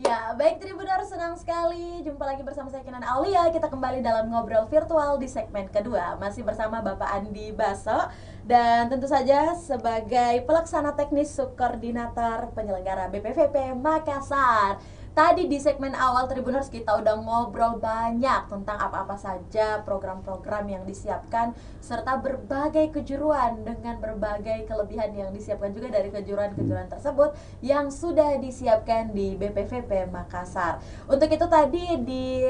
Ya, baik Tribuners, senang sekali jumpa lagi bersama saya Kinan Aulia. Kita kembali dalam ngobrol virtual di segmen kedua. Masih bersama Bapak Andi Baso dan tentu saja sebagai pelaksana teknis subkoordinator penyelenggara BPVP Makassar. Tadi di segmen awal Tribuners kita udah ngobrol banyak tentang apa-apa saja program-program yang disiapkan serta berbagai kejuruan dengan berbagai kelebihan yang disiapkan juga dari kejuruan-kejuruan tersebut yang sudah disiapkan di BPVP Makassar. Untuk itu tadi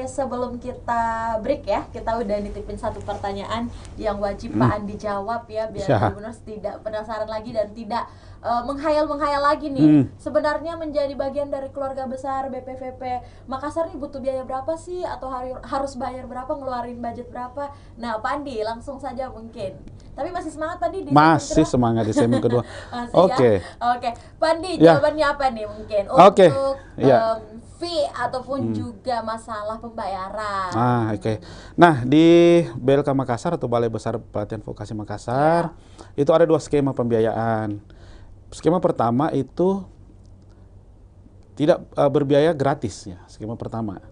sebelum kita break ya, kita udah nitipin satu pertanyaan yang wajib Pak Andi jawab ya, biar Tribuners tidak penasaran lagi dan tidak menghayal-menghayal lagi nih. Sebenarnya menjadi bagian dari keluarga besar BPVP Makassar nih butuh biaya berapa sih, atau harus bayar berapa, ngeluarin budget berapa? Nah, Pak Andi langsung saja mungkin. Tapi masih semangat Pak Andi di Masih semangat di segmen kedua. Oke. Oke. Pak Andi, jawabannya apa nih mungkin untuk fee ataupun juga masalah pembayaran? Nah, di BLK Makassar atau Balai Besar Pelatihan Vokasi Makassar itu ada 2 skema pembiayaan. Skema pertama itu tidak berbiaya gratis ya. Skema pertama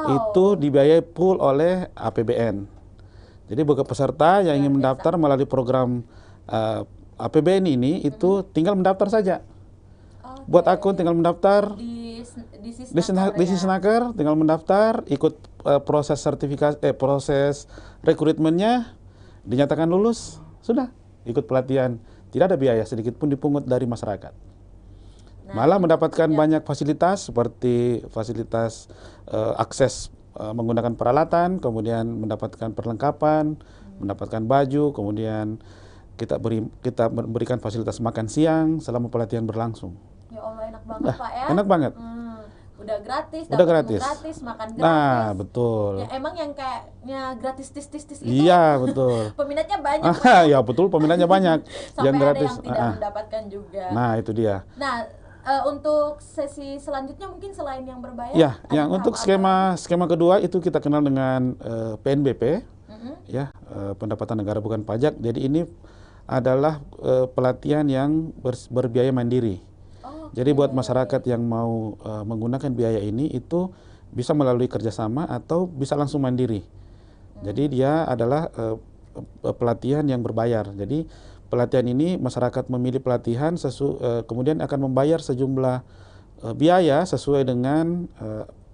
itu dibiayai full oleh APBN. Jadi bagi peserta yang ingin mendaftar melalui program APBN ini itu tinggal mendaftar saja. Buat akun tinggal mendaftar di Sisnaker, tinggal mendaftar, ikut proses sertifikasi, proses rekrutmennya, dinyatakan lulus, sudah ikut pelatihan. Tidak ada biaya sedikit pun dipungut dari masyarakat. Malah mendapatkan banyak fasilitas seperti fasilitas akses menggunakan peralatan, kemudian mendapatkan perlengkapan, mendapatkan baju, kemudian kita berikan fasilitas makan siang selama pelatihan berlangsung. Ya Allah, enak banget Pak ya. Enak banget. Udah gratis, gratis, makan gratis. Nah, betul. Ya, emang yang kayaknya gratis tis itu. Iya, betul. Peminatnya banyak. Ya, betul, peminatnya banyak. Sampai yang gratis. Ada yang tidak mendapatkan juga. Nah, itu dia. Nah, untuk sesi selanjutnya mungkin selain yang berbayar. Ya, yang untuk skema kedua itu kita kenal dengan PNBP. Ya, pendapatan negara bukan pajak. Jadi ini adalah pelatihan yang berbiaya mandiri. Jadi buat masyarakat yang mau menggunakan biaya ini itu bisa melalui kerjasama atau bisa langsung mandiri. Jadi dia adalah pelatihan yang berbayar. Jadi pelatihan ini masyarakat memilih pelatihan kemudian akan membayar sejumlah biaya sesuai dengan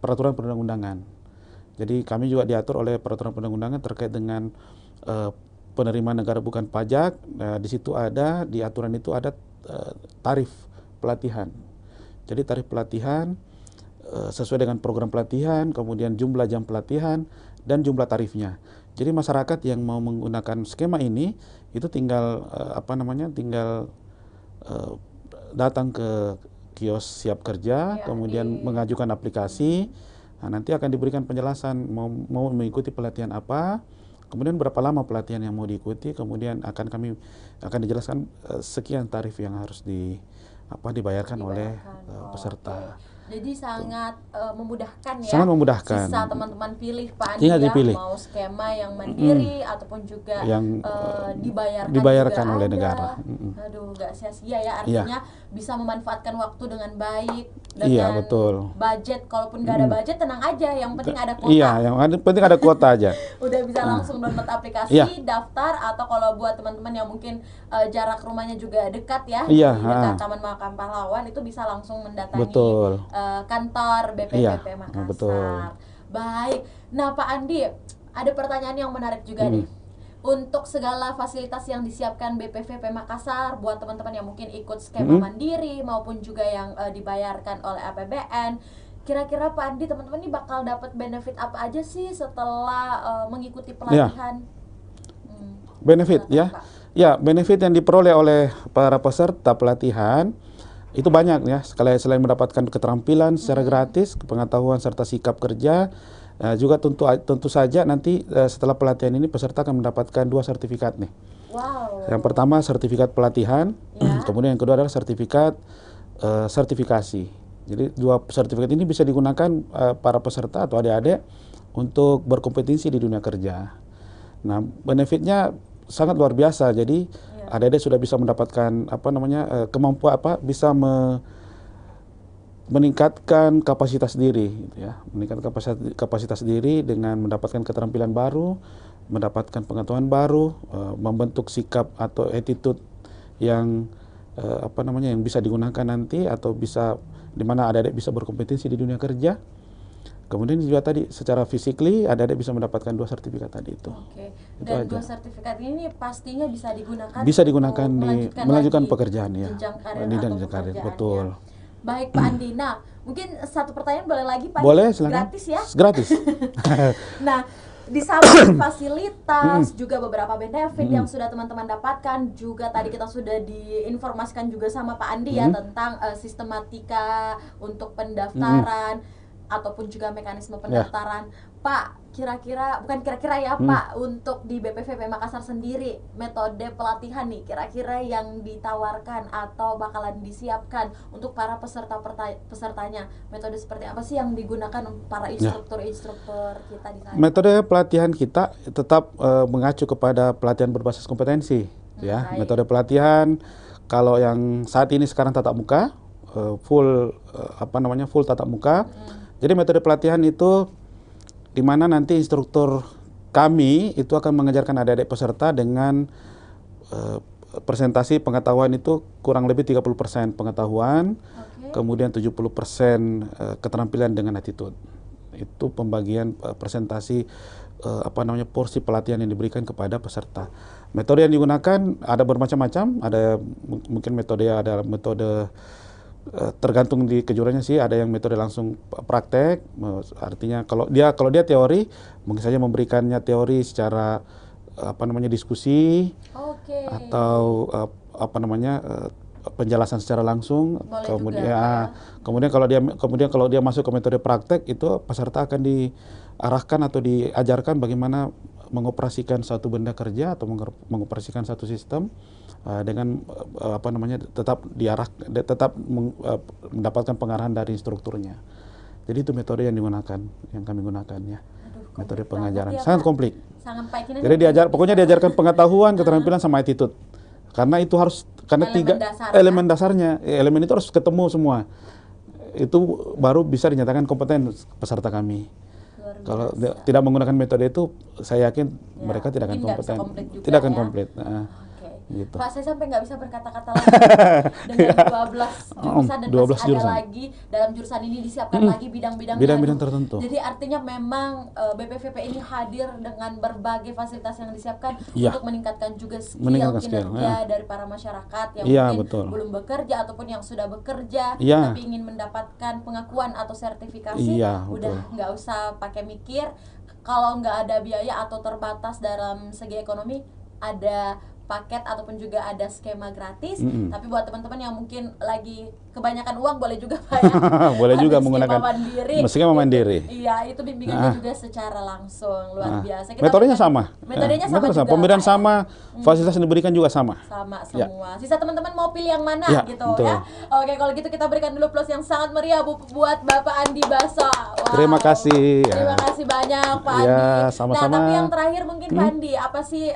peraturan perundang-undangan. Jadi kami juga diatur oleh peraturan perundang-undangan terkait dengan penerimaan negara bukan pajak. Di situ di aturan itu ada tarif pelatihan. Jadi tarif pelatihan sesuai dengan program pelatihan, kemudian jumlah jam pelatihan dan jumlah tarifnya. Jadi masyarakat yang mau menggunakan skema ini itu tinggal tinggal datang ke kios siap kerja, kemudian mengajukan aplikasi. Nah, nanti akan diberikan penjelasan mau mengikuti pelatihan apa, kemudian berapa lama pelatihan yang mau diikuti, kemudian akan dijelaskan sekian tarif yang harus dibayarkan oleh peserta. Jadi sangat memudahkan ya. Sangat memudahkan. Sisa teman-teman pilih Pak Andi dipilih. Mau skema yang mandiri ataupun juga yang dibayarkan oleh negara. Aduh, nggak sia-sia ya, artinya bisa memanfaatkan waktu dengan baik, dengan Iya, betul. budget. Kalaupun nggak ada budget, tenang aja, yang penting ada kuota. Iya, yang penting ada kuota aja. Udah bisa langsung download aplikasi, daftar, atau kalau buat teman-teman yang mungkin jarak rumahnya juga dekat ya, di dekat Taman Makam Pahlawan, itu bisa langsung mendatangi kantor BPVP Makassar. Betul. Baik. Nah, Pak Andi, ada pertanyaan yang menarik juga nih. Untuk segala fasilitas yang disiapkan BPVP Makassar buat teman-teman yang mungkin ikut skema mandiri maupun juga yang dibayarkan oleh APBN, kira-kira Pak Andi, teman-teman ini bakal dapat benefit apa aja sih setelah mengikuti pelatihan? Benefit ya. Ya, benefit yang diperoleh oleh para peserta pelatihan itu banyak ya. Selain mendapatkan keterampilan secara gratis, pengetahuan serta sikap kerja, juga tentu saja nanti setelah pelatihan ini peserta akan mendapatkan 2 sertifikat nih. Wow. Yang pertama sertifikat pelatihan, kemudian yang kedua adalah sertifikat sertifikasi. Jadi 2 sertifikat ini bisa digunakan para peserta atau adik-adik untuk berkompetisi di dunia kerja. Nah, benefitnya sangat luar biasa. Jadi adik-adik sudah bisa mendapatkan kemampuan bisa meningkatkan kapasitas diri, gitu ya, meningkatkan kapasitas diri dengan mendapatkan keterampilan baru, mendapatkan pengetahuan baru, membentuk sikap atau attitude yang yang bisa digunakan nanti atau bisa di mana adik-adik bisa berkompetensi di dunia kerja. Kemudian juga tadi secara physically adik-adik bisa mendapatkan 2 sertifikat tadi itu. Oke. Itu Dan aja. 2 sertifikat ini pastinya bisa digunakan Bisa untuk digunakan di melanjutkan lagi pekerjaan ya. jenjang karir Di atau jenjang karir, pekerjaannya. betul. Baik Pak Andi. Nah, mungkin satu pertanyaan boleh lagi Pak? Boleh, Andi? silakan. Gratis ya? Gratis. Nah, di samping fasilitas juga beberapa benefit yang sudah teman-teman dapatkan, juga tadi kita sudah diinformasikan juga sama Pak Andi ya tentang sistematika untuk pendaftaran ataupun juga mekanisme pendaftaran. Pak, bukan kira-kira ya Pak, untuk di BPVP Makassar sendiri metode pelatihan nih kira-kira yang ditawarkan atau bakalan disiapkan untuk para pesertanya, metode seperti apa sih yang digunakan para instruktur kita di sana? Metode pelatihan kita tetap mengacu kepada pelatihan berbasis kompetensi, ya. Baik. Metode pelatihan kalau yang saat ini sekarang tatap muka, full tatap muka. Jadi metode pelatihan itu di mana nanti instruktur kami itu akan mengajarkan adik-adik peserta dengan presentasi pengetahuan itu kurang lebih 30% pengetahuan, kemudian 70% keterampilan dengan attitude. Itu pembagian presentasi porsi pelatihan yang diberikan kepada peserta. Metode yang digunakan ada bermacam-macam, ada mungkin metode tergantung di kejuaraannya sih, ada yang metode langsung praktek, artinya kalau dia teori mungkin saja memberikannya teori secara diskusi, atau penjelasan secara langsung. Kemudian kalau dia masuk ke metode praktek itu peserta akan diarahkan atau diajarkan bagaimana mengoperasikan satu benda kerja atau mengoperasikan satu sistem dengan tetap mendapatkan pengarahan dari instrukturnya. Jadi itu metode yang kami gunakan ya. Metode pengajaran ya, sangat komplit. Jadi diajarkan pengetahuan, keterampilan sama attitude. Karena itu harus elemen dasarnya. Elemen itu harus ketemu semua. Itu baru bisa dinyatakan kompeten peserta kami. Kalau tidak menggunakan metode itu, saya yakin mereka tidak akan kompeten. Tidak akan komplit. Gitu. Pak, saya sampai nggak bisa berkata-kata lagi dengan 12 jurusan dan 12 masih jurusan. ada lagi dalam jurusan ini disiapkan lagi bidang-bidang tertentu. Jadi artinya memang BPVP ini hadir dengan berbagai fasilitas yang disiapkan untuk meningkatkan juga kinerja dari para masyarakat yang mungkin belum bekerja ataupun yang sudah bekerja tapi ingin mendapatkan pengakuan atau sertifikasi. Udah nggak usah pakai mikir, kalau nggak ada biaya atau terbatas dalam segi ekonomi, ada paket ataupun juga ada skema gratis. Tapi buat teman-teman yang mungkin lagi kebanyakan uang, boleh juga Pak ya. Boleh juga menggunakan skema mandiri. Iya, itu bimbingannya juga secara langsung, luar biasa. Metodenya sama. Metodenya sama juga. Pemberian sama, fasilitas yang diberikan juga sama. Sama semua. Sisa teman-teman mau pilih yang mana gitu betul. Ya. Oke, kalau gitu kita berikan dulu plus yang sangat meriah buat Bapak Andi Baso. Wow. Terima kasih. Terima kasih banyak Pak Andi. Sama-sama. Nah, tapi yang terakhir mungkin Pak Andi, apa sih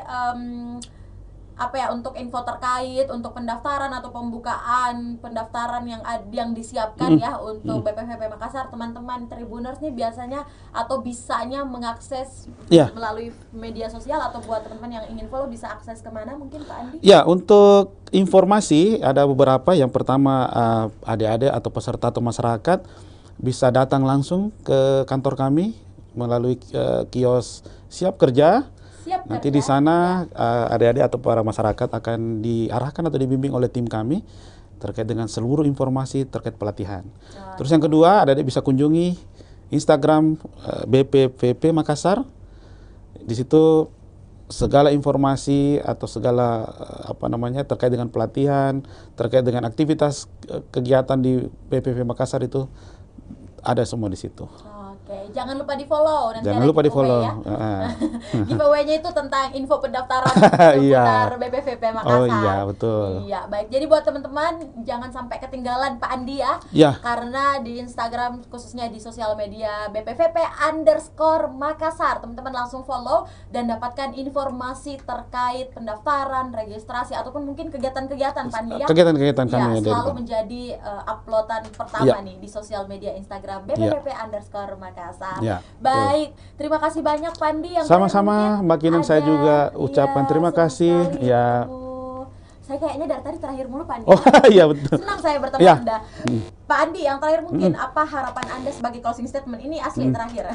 untuk info terkait untuk pendaftaran atau pembukaan pendaftaran yang disiapkan ya untuk BPVP Makassar, teman-teman Tribuners nih biasanya atau bisanya mengakses melalui media sosial, atau buat teman-teman yang ingin follow bisa akses kemana mungkin Pak Andi? Ya, untuk informasi ada beberapa. Yang pertama, adik-adik atau peserta atau masyarakat bisa datang langsung ke kantor kami melalui kios Siap Kerja. Nanti di sana adik-adik atau para masyarakat akan diarahkan atau dibimbing oleh tim kami terkait dengan seluruh informasi terkait pelatihan. Terus yang kedua, adik-adik bisa kunjungi Instagram BPVP Makassar. Di situ segala informasi atau segala terkait dengan pelatihan, terkait dengan aktivitas kegiatan di BPVP Makassar itu ada semua di situ. Oke, jangan lupa di-follow. Nanti Jangan ada lupa giveaway di-follow. ya. Giveaway-nya itu tentang info pendaftaran Iya. seputar BPVP Makassar. Oh iya, betul. Iya, baik. Jadi buat teman-teman jangan sampai ketinggalan Pak Andi ya. Ya. Karena di Instagram khususnya di sosial media BPVP_Makassar, teman-teman langsung follow dan dapatkan informasi terkait pendaftaran, registrasi ataupun mungkin kegiatan-kegiatan Pak Andi ya. Kegiatan-kegiatan Ya, kami ya, selalu Pak. menjadi uploadan pertama Ya. nih di sosial media Instagram BPVP_Makassar. Ya, Baik, terima kasih banyak Pandi yang Sama-sama, Mbak Kinang, saya juga ucapkan terima kasih. Ya. Saya kayaknya dari tadi terakhir mulu Pandi. Oh iya betul. Senang saya bertemu Ya. Anda. Pak Andi, yang terakhir mungkin apa harapan Anda sebagai closing statement? Ini asli terakhir.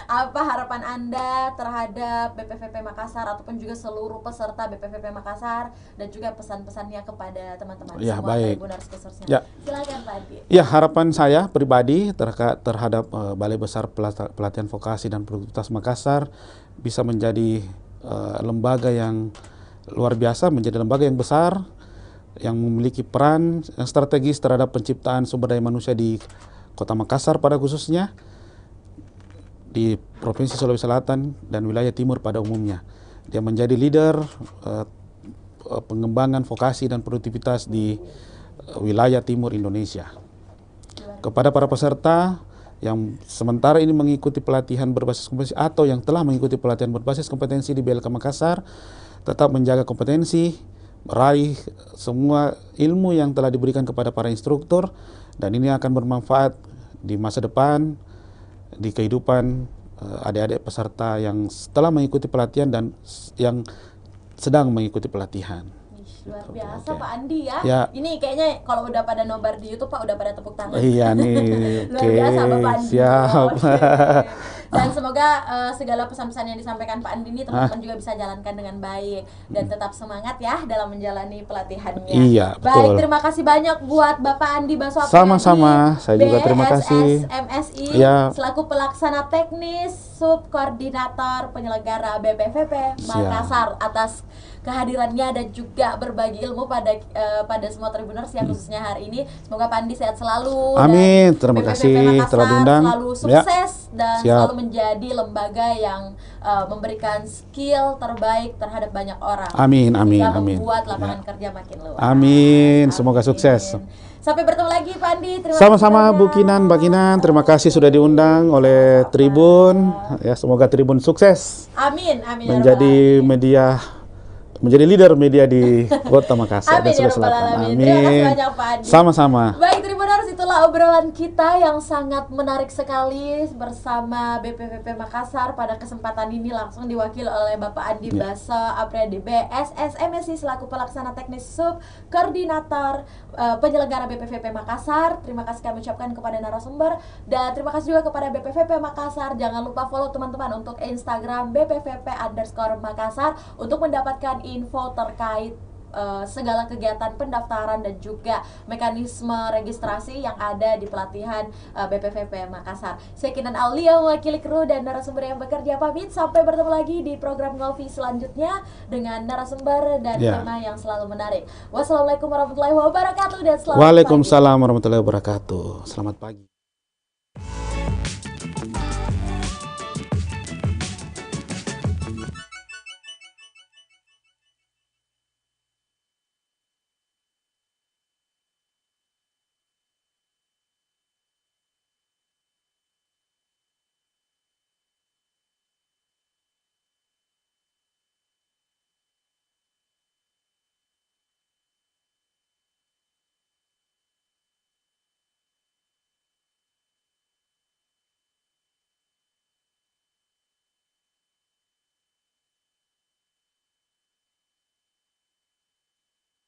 Apa harapan Anda terhadap BPVP Makassar ataupun juga seluruh peserta BPVP Makassar dan juga pesan-pesannya kepada teman-teman Ya, semua baik. Tribuners khususnya? Ya. Silakan Pak Andi. Ya, harapan saya pribadi terhadap Balai Besar Pelatihan Vokasi dan Produktivitas Makassar bisa menjadi lembaga yang luar biasa, menjadi lembaga yang besar, yang memiliki peran yang strategis terhadap penciptaan sumber daya manusia di Kota Makassar pada khususnya, di Provinsi Sulawesi Selatan dan wilayah timur pada umumnya. Dia menjadi leader pengembangan vokasi dan produktivitas di wilayah timur Indonesia. Kepada para peserta yang sementara ini mengikuti pelatihan berbasis kompetensi atau yang telah mengikuti pelatihan berbasis kompetensi di BLK Makassar, tetap menjaga kompetensi, meraih semua ilmu yang telah diberikan kepada para instruktur, dan ini akan bermanfaat di masa depan, di kehidupan adik-adik peserta yang setelah mengikuti pelatihan dan yang sedang mengikuti pelatihan. Luar biasa Pak Andi ya. Ya. Ini kayaknya kalau udah pada nobar di YouTube Pak udah pada tepuk tangan. Iya nih. Luar biasa Bapak Andi. Siap. Oke. Dan semoga segala pesan-pesan yang disampaikan Pak Andi ini teman-teman juga bisa jalankan dengan baik dan tetap semangat ya dalam menjalani pelatihannya. Iya, betul. Baik, terima kasih banyak buat Bapak Andi Baswapri. Sama-sama, saya juga terima kasih. MSI Ya. selaku pelaksana teknis subkoordinator penyelenggara BPVP Makassar atas kehadirannya dan juga berbagi ilmu pada semua Tribuners yang khususnya hari ini. Semoga Pak Andi sehat selalu. Amin. Dan Terima BPVP kasih Makassar telah diundang. selalu Ya. sukses dan Siap. selalu menjadi lembaga yang memberikan skill terbaik terhadap banyak orang. Amin, amin, Sehingga amin. membuat lapangan Ya. kerja makin luas. Amin. Semoga sukses. Sampai bertemu lagi Pak Andi. Terima Sama-sama kasih Bu banyak. Kinan, Mbak Kinan, terima kasih sudah diundang oleh Tribun. Ya, semoga Tribun sukses Amin, amin. ya menjadi Rabbal menjadi leader media di Kota Makassar Amin dan ya Sulawesi Rabbal Selatan. Alamin. Terima kasih banyak Pak Andi. Sama-sama. Baik Tribuners, itulah obrolan kita yang sangat menarik sekali bersama BPVP Makassar. Pada kesempatan ini langsung diwakili oleh Bapak Andi Baso Apriyadi SSMSI selaku pelaksana teknis sub koordinator penyelenggara BPVP Makassar. Terima kasih kami ucapkan kepada narasumber dan terima kasih juga kepada BPVP Makassar. Jangan lupa follow teman-teman untuk Instagram BPVP_Makassar untuk mendapatkan info terkait segala kegiatan pendaftaran dan juga mekanisme registrasi yang ada di pelatihan BPVP Makassar. Saya Kinan Aulia mewakili kru dan narasumber yang bekerja pamit. Sampai bertemu lagi di program Ngopi selanjutnya dengan narasumber dan tema yang selalu menarik. Wassalamualaikum warahmatullahi wabarakatuh dan selamat Waalaikumsalam warahmatullahi wabarakatuh. Selamat pagi.